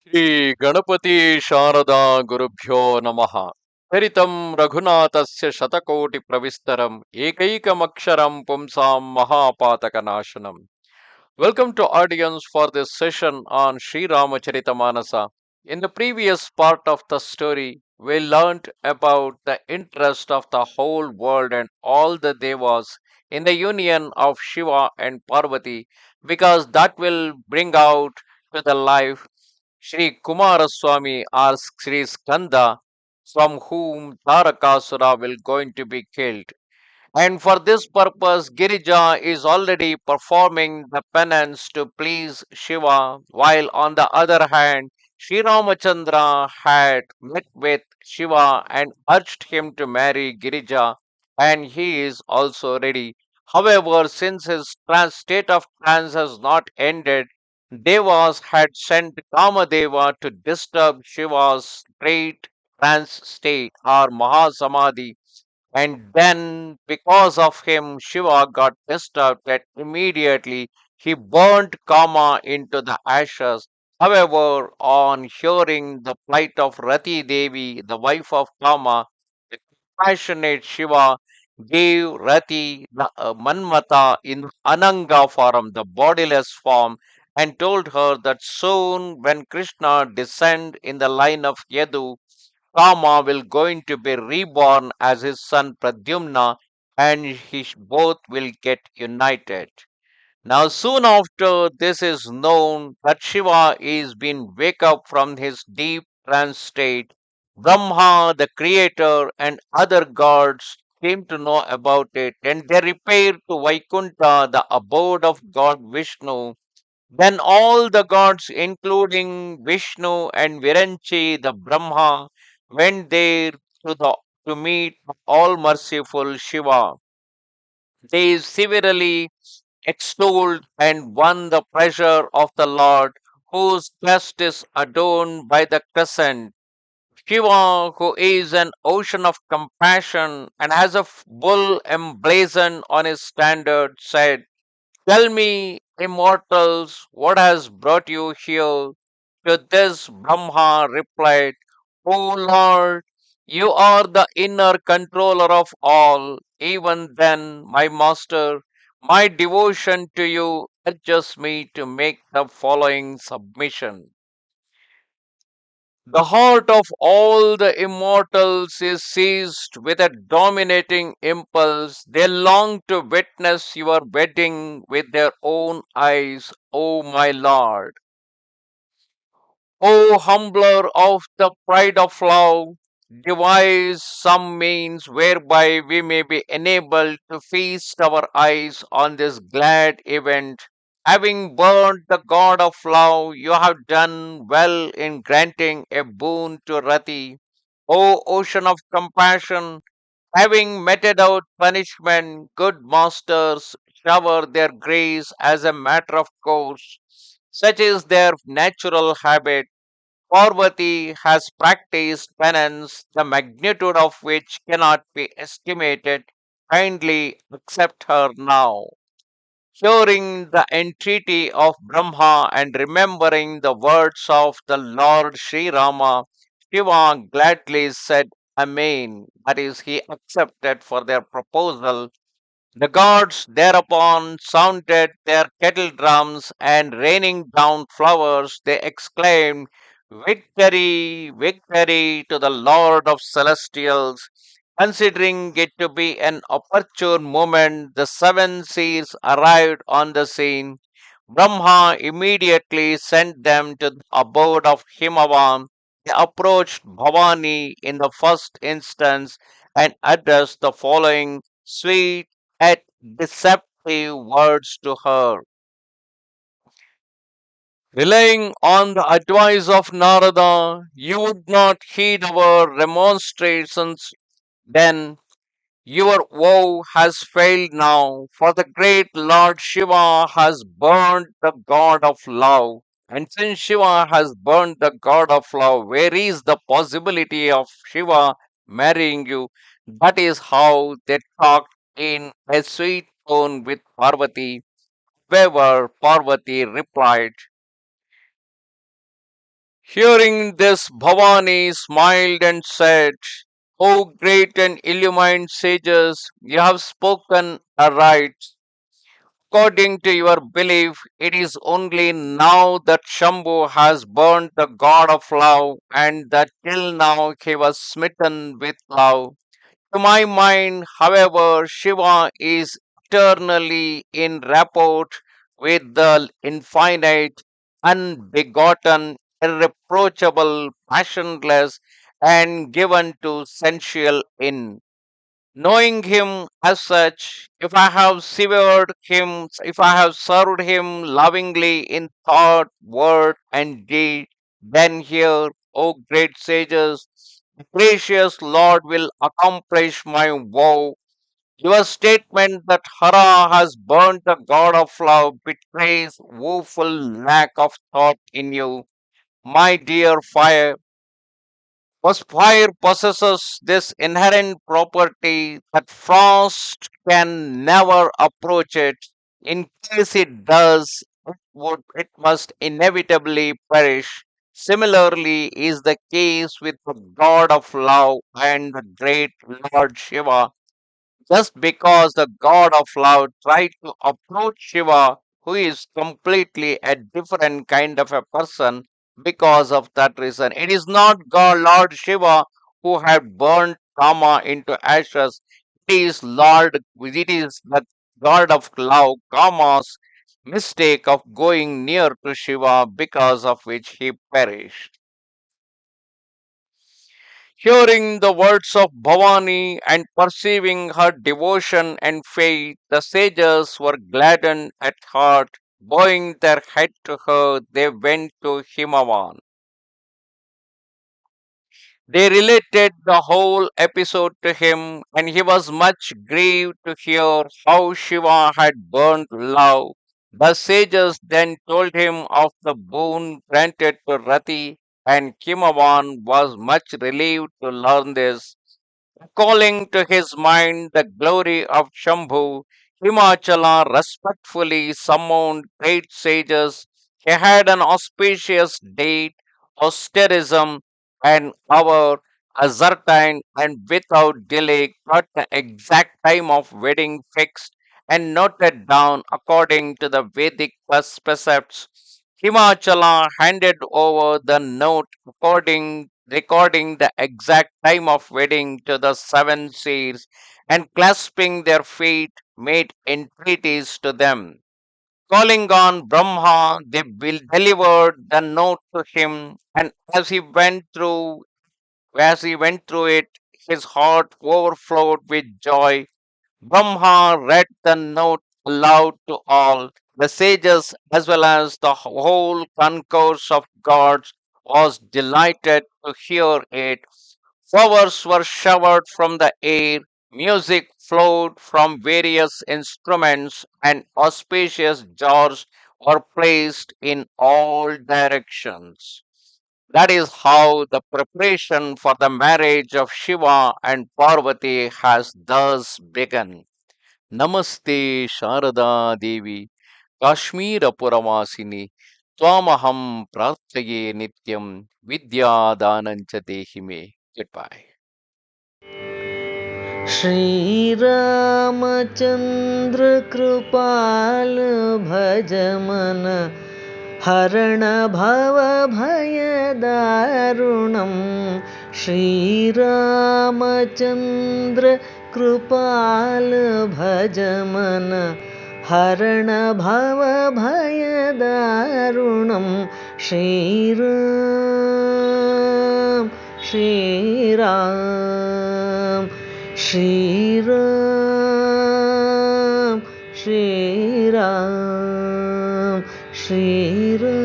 Shri Ganapati Sharada Gurubhyo Namaha. Charitam Raghunathasya Shatakoti Pravistaram Ekaikamaksharam Pumsam Mahapataka. Welcome to audience for this session on Sri Ramacharita Manasa. In the previous part of the story, we learnt about the interest of the whole world and all the Devas in the union of Shiva and Parvati because that will bring out to the life Sri Kumaraswamy or Sri Kanda from whom Tarakasura will going to be killed. And for this purpose, Girija is already performing the penance to please Shiva, while on the other hand, Sri Ramachandra had met with Shiva and urged him to marry Girija, and he is also ready. However, since his state of trance has not ended, Devas had sent Kamadeva to disturb Shiva's straight trance state or Mahasamadhi, and then, because of him, Shiva got disturbed and immediately he burned Kama into the ashes. However, on hearing the plight of Rati Devi, the wife of Kama, the compassionate Shiva gave Rati the Manmata in Ananga form, the bodiless form, and told her that soon when Krishna descend in the line of Yadu, Rama will going to be reborn as his son Pradyumna, and both will get united. Now, soon after this is known that Shiva is been wake up from his deep trance state. Brahma, the creator, and other gods came to know about it, and they repaired to Vaikunta, the abode of God Vishnu. Then all the gods, including Vishnu and Viranchi, the Brahma, went there to meet all merciful Shiva. They severely extolled and won the pleasure of the Lord, whose chest is adorned by the crescent. Shiva, who is an ocean of compassion and has a bull emblazoned on his standard, said, "Tell me, immortals, what has brought you here?" To this Brahma replied, "O Lord, you are the inner controller of all. Even then, my master, my devotion to you urges me to make the following submission. The heart of all the immortals is seized with a dominating impulse. They long to witness your wedding with their own eyes, O my Lord. O humbler of the pride of love, devise some means whereby we may be enabled to feast our eyes on this glad event. Having burned the god of love, you have done well in granting a boon to Rati. O ocean of compassion, having meted out punishment, good masters shower their grace as a matter of course. Such is their natural habit. Parvati has practiced penance, the magnitude of which cannot be estimated. Kindly accept her now. Hearing the entreaty of Brahma and remembering the words of the Lord Sri Rama, Shiva gladly said Amen. That is, he accepted for their proposal. The gods thereupon sounded their kettle drums, and raining down flowers, they exclaimed, "Victory, victory to the Lord of Celestials!" Considering it to be an opportune moment, the seven seers arrived on the scene. Brahma immediately sent them to the abode of Himavan. They approached Bhavani in the first instance and addressed the following sweet yet deceptive words to her. Relying on the advice of Narada, you would not heed our remonstrations. Then your vow has failed now, for the great Lord Shiva has burned the god of love. And since Shiva has burned the god of love, where is the possibility of Shiva marrying you? That is how they talked in a sweet tone with Parvati. However, Parvati replied, Hearing this, Bhavani smiled and said, O great and illumined sages, you have spoken aright. According to your belief, it is only now that Shambhu has burnt the god of love, and that till now he was smitten with love. To my mind, however, Shiva is eternally in rapport with the infinite, unbegotten, irreproachable, passionless, and given to sensual in. Knowing him as such, if I have served him lovingly in thought, word, and deed, then here, O great sages, the gracious Lord will accomplish my vow. Your statement that Hara has burnt the god of love betrays woeful lack of thought in you, my dear fire. Was fire possesses this inherent property that frost can never approach it. In case it does, it must inevitably perish. Similarly is the case with the God of love and the great Lord Shiva. Just because the god of love tried to approach Shiva, who is completely a different kind of a person, because of that reason, it is not God Lord Shiva who had burned Rama into ashes. It is the god of love, Kama's mistake of going near to Shiva, because of which he perished. Hearing the words of Bhavani and perceiving her devotion and faith, the sages were gladdened at heart. Bowing their head to her, they went to Himavan. They related the whole episode to him, and he was much grieved to hear how Shiva had burnt love. The sages then told him of the boon granted to Rati, and Himavan was much relieved to learn this. Calling to his mind the glory of Shambhu, Himachala respectfully summoned great sages. He had an auspicious date, austerism, and hour, ascertained, and without delay got the exact time of wedding fixed and noted down according to the Vedic precepts. Himachala handed over the note recording the exact time of wedding to the seven seers, and clasping their feet made entreaties to them. Calling on Brahma, they delivered the note to him, and as he went through it, his heart overflowed with joy. Brahma read the note aloud to all. The sages, as well as the whole concourse of gods, was delighted to hear it. Flowers were showered from the air, music flowed from various instruments, and auspicious jars were placed in all directions. That is how the preparation for the marriage of Shiva and Parvati has thus begun. Namaste Sharada Devi Kashmira Puravasini Twamaham Prarthaye Nityam Vidya Danancha Dehime. Goodbye. Shri Ramchandra कृपाल भज मन हरण भव भयदारुणं श्रीरामचन्द्र कृपाल भज मन हरण भव भयदारुणं श्रीराम श्रीराम श्रीराम श्रीराम श्रीराम